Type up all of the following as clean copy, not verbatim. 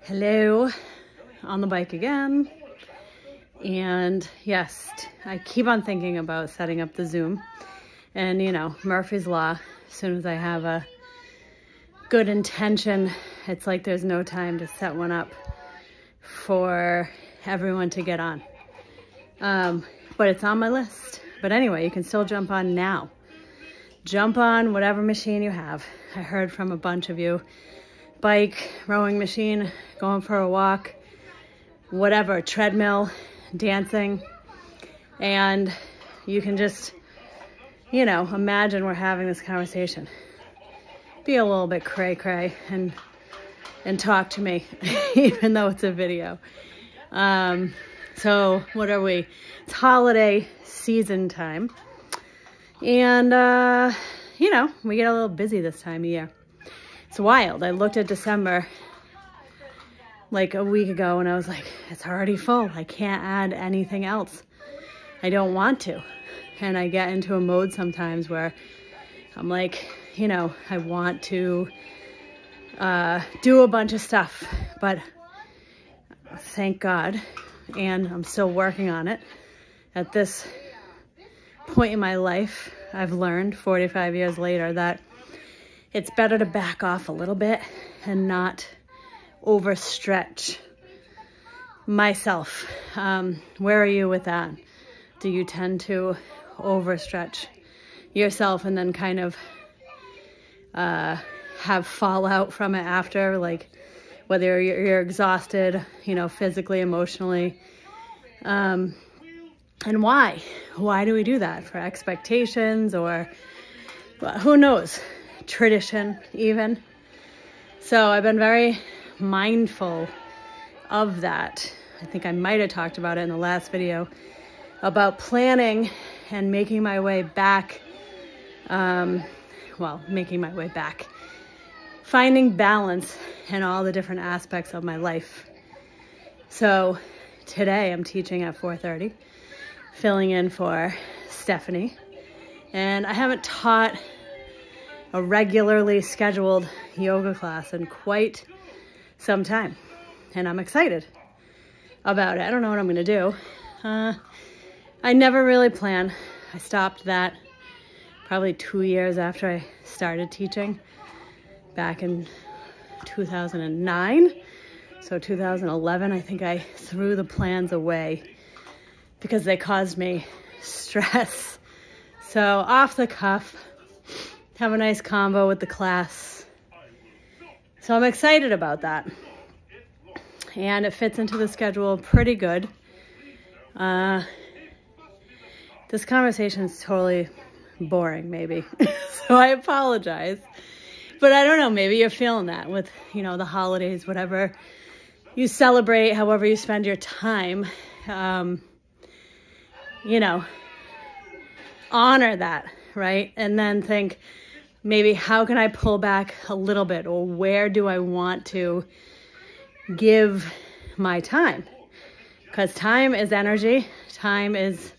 Hello, on the bike again. And yes, I keep on thinking about setting up the Zoom. And you know, Murphy's Law, as soon as I have a good intention, it's like there's no time to set one up for everyone to get on. But it's on my list. But anyway, you can still jump on now. Jump on whatever machine you have. I heard from a bunch of you. Bike, rowing machine, going for a walk, whatever, treadmill, dancing. And you can just, you know, imagine we're having this conversation. Be a little bit cray-cray and talk to me, even though it's a video. So what are we? It's holiday season time. And, you know, we get a little busy this time of year. It's wild. I looked at December like a week ago and I was like, it's already full. I can't add anything else. I don't want to. And I get into a mode sometimes where I'm like, you know, I want to do a bunch of stuff, but thank God, and I'm still working on it. At this point in my life, I've learned 45 years later that it's better to back off a little bit and not overstretch myself. Where are you with that? Do you tend to overstretch yourself and then kind of have fallout from it after, like whether you're exhausted, you know, physically, emotionally? And why? Why do we do that? For expectations or well, who knows? Tradition even. So I've been very mindful of that. I think I might have talked about it in the last video about planning and making my way back. Making my way back. Finding balance in all the different aspects of my life. So today I'm teaching at 4:30, filling in for Stephanie. And I haven't taught a regularly scheduled yoga class in quite some time. And I'm excited about it. I don't know what I'm gonna do. I never really plan. I stopped that probably 2 years after I started teaching back in 2009. So 2011, I think I threw the plans away because they caused me stress. So off the cuff, have a nice combo with the class. So I'm excited about that. And it fits into the schedule pretty good. This conversation is totally boring, maybe. So I apologize. But I don't know, maybe you're feeling that with, you know, the holidays, whatever you celebrate, however you spend your time. You know, honor that, right? And then think, maybe how can I pull back a little bit, or where do I want to give my time? Because time is energy, time is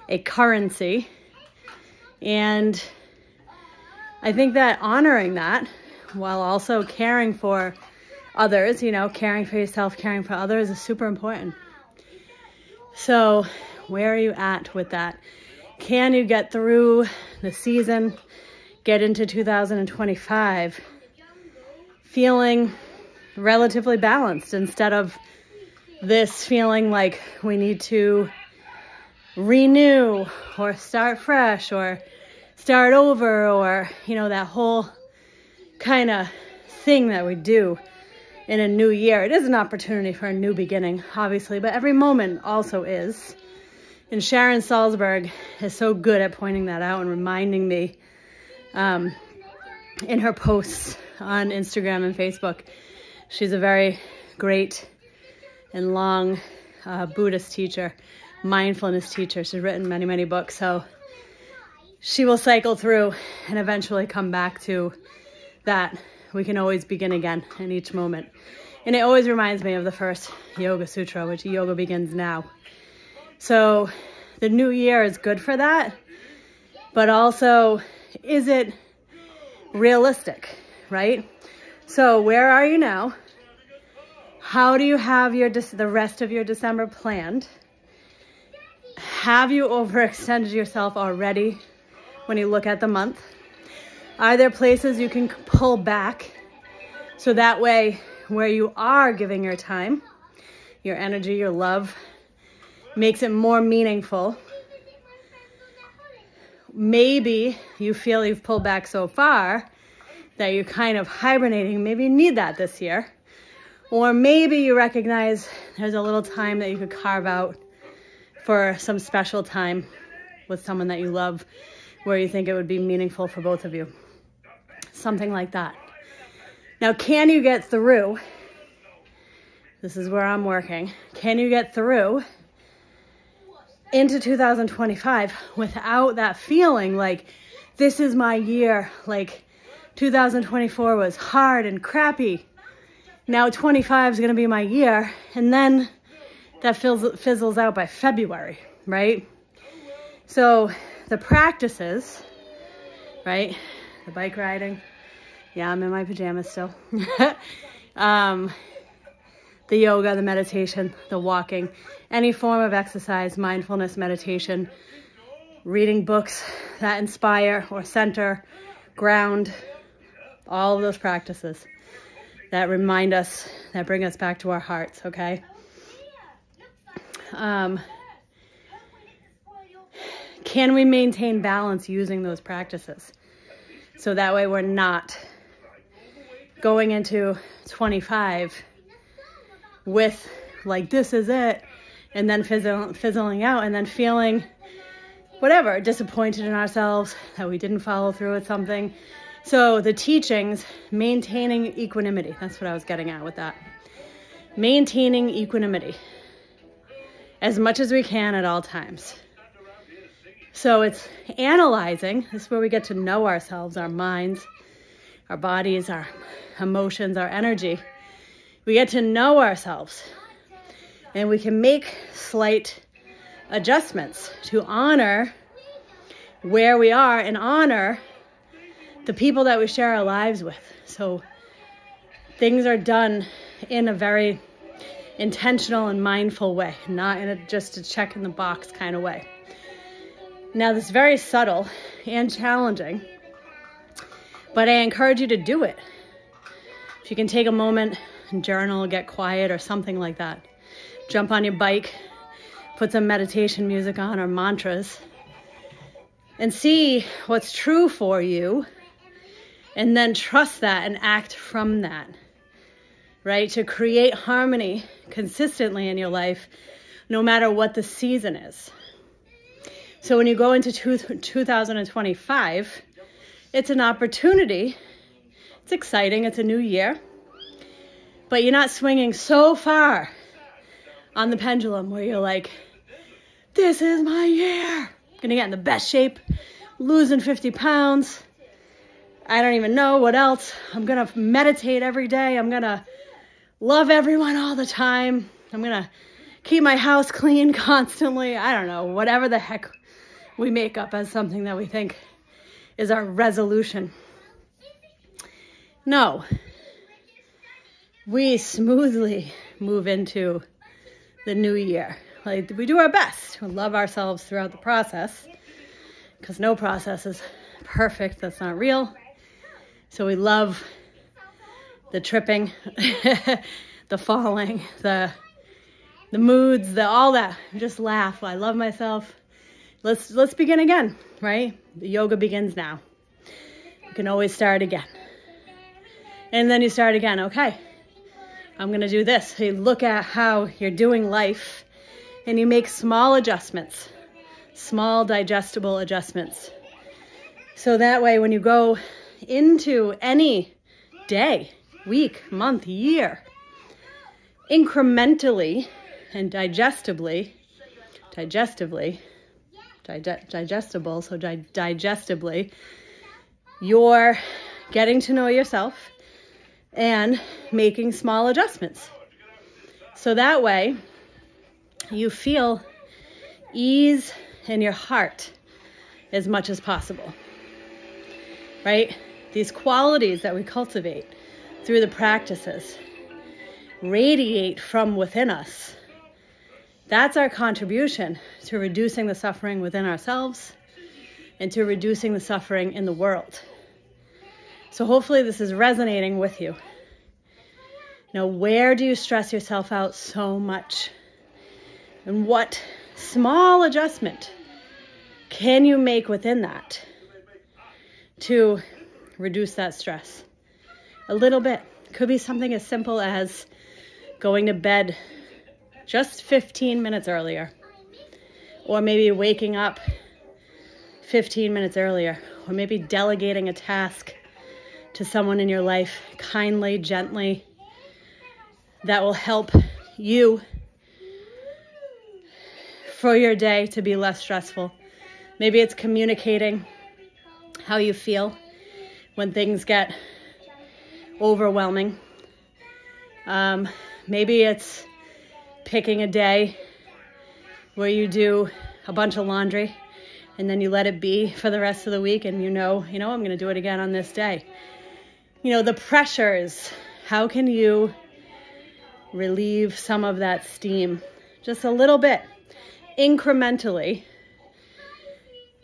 a currency. And I think that honoring that while also caring for others, you know, caring for yourself, caring for others is super important. So where are you at with that? Can you get through the season, get into 2025 feeling relatively balanced instead of this feeling like we need to renew or start fresh or start over, or, you know, that whole kind of thing that we do in a new year. It is an opportunity for a new beginning, obviously, but every moment also is. And Sharon Salzberg is so good at pointing that out and reminding me in her posts on Instagram and Facebook. She's a very great and long Buddhist teacher, mindfulness teacher. She's written many, many books. So she will cycle through and eventually come back to that. We can always begin again in each moment. And it always reminds me of the first Yoga Sutra, which yoga begins now. So the new year is good for that. But also, is it realistic, right? So where are you now? How do you have the rest of your December planned? Have you overextended yourself already when you look at the month? Are there places you can pull back so that way where you are giving your time, your energy, your love, makes it more meaningful? Maybe you feel you've pulled back so far that you're kind of hibernating. Maybe you need that this year. Or maybe you recognize there's a little time that you could carve out for some special time with someone that you love where you think it would be meaningful for both of you. Something like that. Now, can you get through? This is where I'm working. Can you get through into 2025 without that feeling like this is my year, like 2024 was hard and crappy. Now 25 is going to be my year, and then that fizzles out by February, right? So the practices, right? The bike riding. Yeah, I'm in my pajamas still. The yoga, the meditation, the walking, any form of exercise, mindfulness, meditation, reading books that inspire or center, ground, all of those practices that remind us, that bring us back to our hearts, okay? Can we maintain balance using those practices? So that way we're not going into 25 with like, this is it, and then fizzling out, and then feeling whatever, disappointed in ourselves that we didn't follow through with something. So the teachings, maintaining equanimity, that's what I was getting at with that. Maintaining equanimity as much as we can at all times. So it's analyzing. This is where we get to know ourselves, our minds, our bodies, our emotions, our energy. We get to know ourselves, and we can make slight adjustments to honor where we are and honor the people that we share our lives with. So things are done in a very intentional and mindful way, not in just a check in the box kind of way. Now, this is very subtle and challenging, but I encourage you to do it. If you can take a moment and journal, get quiet or something like that. Jump on your bike, put some meditation music on or mantras, and see what's true for you, and then trust that and act from that, right? To create harmony consistently in your life, no matter what the season is. So when you go into 2025, it's an opportunity. It's exciting. It's a new year. But you're not swinging so far on the pendulum where you're like, this is my year. I'm going to get in the best shape, losing 50 pounds. I don't even know what else. I'm going to meditate every day. I'm going to love everyone all the time. I'm going to keep my house clean constantly. I don't know, whatever the heck we make up as something that we think is our resolution. No. We smoothly move into the new year. Like, we do our best to love ourselves throughout the process, because no process is perfect. That's not real. So we love the tripping, the falling, the moods, all that. Just laugh. I love myself. Let's begin again, right? The yoga begins now. You can always start again. And then you start again. Okay, I'm going to do this. So you look at how you're doing life and you make small adjustments, small digestible adjustments. So that way when you go into any day, week, month, year, incrementally and digestibly, you're getting to know yourself and making small adjustments. So that way you feel ease in your heart as much as possible, right? These qualities that we cultivate through the practices radiate from within us. That's our contribution to reducing the suffering within ourselves and to reducing the suffering in the world. So hopefully this is resonating with you. Now, where do you stress yourself out so much? And what small adjustment can you make within that to reduce that stress? A little bit. Could be something as simple as going to bed just 15 minutes earlier, or maybe waking up 15 minutes earlier, or maybe delegating a task to someone in your life kindly, gently, that will help you for your day to be less stressful. Maybe it's communicating how you feel when things get overwhelming. Maybe it's picking a day where you do a bunch of laundry and then you let it be for the rest of the week, and you know, I'm going to do it again on this day. The pressures, how can you relieve some of that steam just a little bit, incrementally,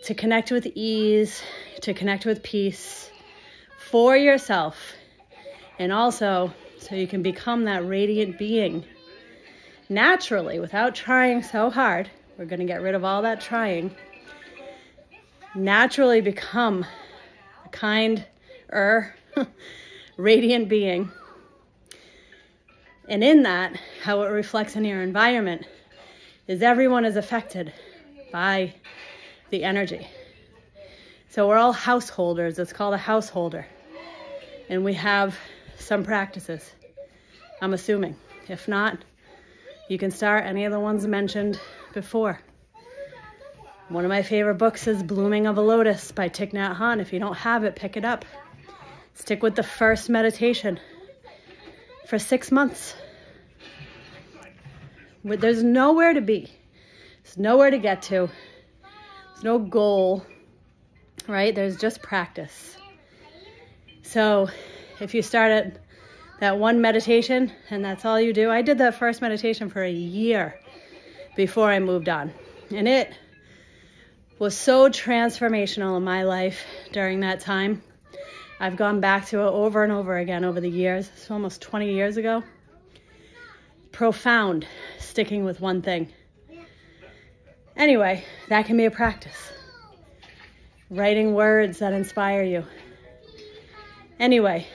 to connect with ease, to connect with peace for yourself, and also so you can become that radiant being naturally without trying so hard. We're going to get rid of all that trying. Naturally become a kinder, radiant being. And in that, how it reflects in your environment is everyone is affected by the energy. So we're all householders. It's called a householder. And we have some practices, I'm assuming. If not, you can start any of the ones mentioned before. One of my favorite books is Blooming of a Lotus by Thich Nhat Hanh. If you don't have it, pick it up. Stick with the first meditation for 6 months. There's nowhere to be. There's nowhere to get to. There's no goal, right? There's just practice. So if you start at that one meditation and that's all you do, I did that first meditation for a year before I moved on. And it was so transformational in my life during that time. I've gone back to it over and over again over the years. It's almost 20 years ago. Profound, sticking with one thing. Anyway, that can be a practice. Writing words that inspire you. Anyway,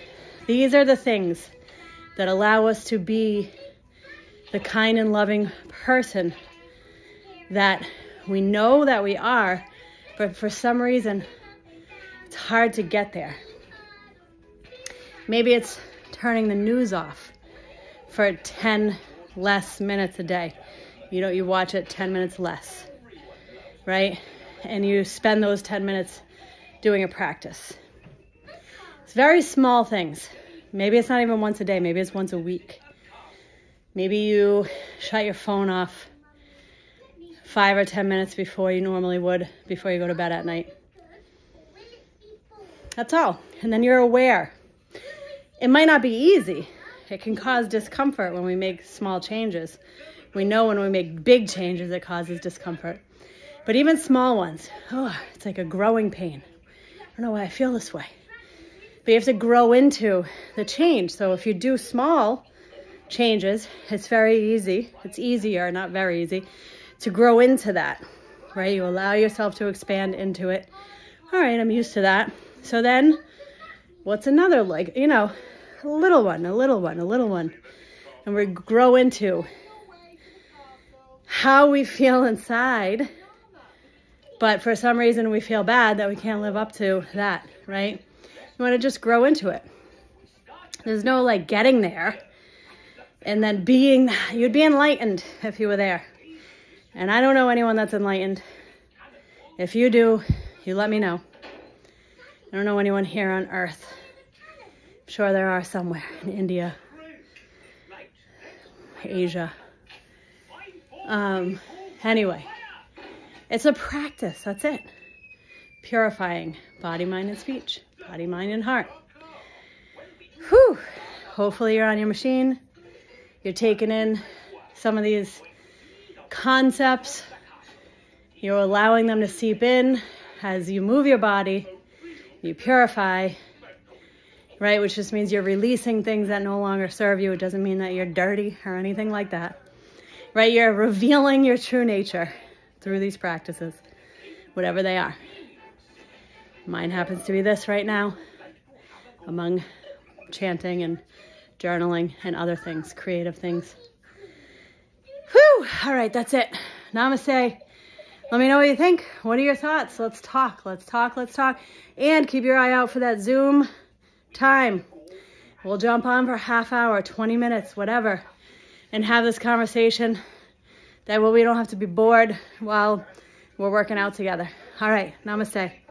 these are the things that allow us to be the kind and loving person that we know that we are, but for some reason, it's hard to get there. Maybe it's turning the news off for 10 less minutes a day. You watch it 10 minutes less, right? And you spend those 10 minutes doing a practice. It's very small things. Maybe it's not even once a day. Maybe it's once a week. Maybe you shut your phone off 5 or 10 minutes before you normally would, before you go to bed at night. That's all. And then you're aware. It might not be easy. It can cause discomfort when we make small changes. We know when we make big changes, it causes discomfort. But even small ones, it's like a growing pain. I don't know why I feel this way. But you have to grow into the change. So if you do small changes, it's very easy. It's easier, not very easy, to grow into that, right? You allow yourself to expand into it. All right, I'm used to that. So then what's another, a little one. And we grow into how we feel inside, but for some reason we feel bad that we can't live up to that, right? You want to just grow into it. There's no getting there and then you'd be enlightened if you were there. And I don't know anyone that's enlightened. If you do, you let me know. I don't know anyone here on earth. I'm sure there are somewhere in India, Asia. Anyway, it's a practice. That's it. Purifying body, mind, and speech. Body, mind, and heart. Whew. Hopefully you're on your machine. You're taking in some of these concepts. You're allowing them to seep in as you move your body, you purify, right? Which just means you're releasing things that no longer serve you. It doesn't mean that you're dirty or anything like that, right? You're revealing your true nature through these practices, whatever they are. Mine happens to be this right now, among chanting and journaling and other things, creative things. Whew! All right, that's it. Namaste. Let me know what you think. What are your thoughts? Let's talk. Let's talk. Let's talk. And keep your eye out for that Zoom time. We'll jump on for a half hour, 20 minutes, whatever, and have this conversation. That way we don't have to be bored while we're working out together. All right. Namaste.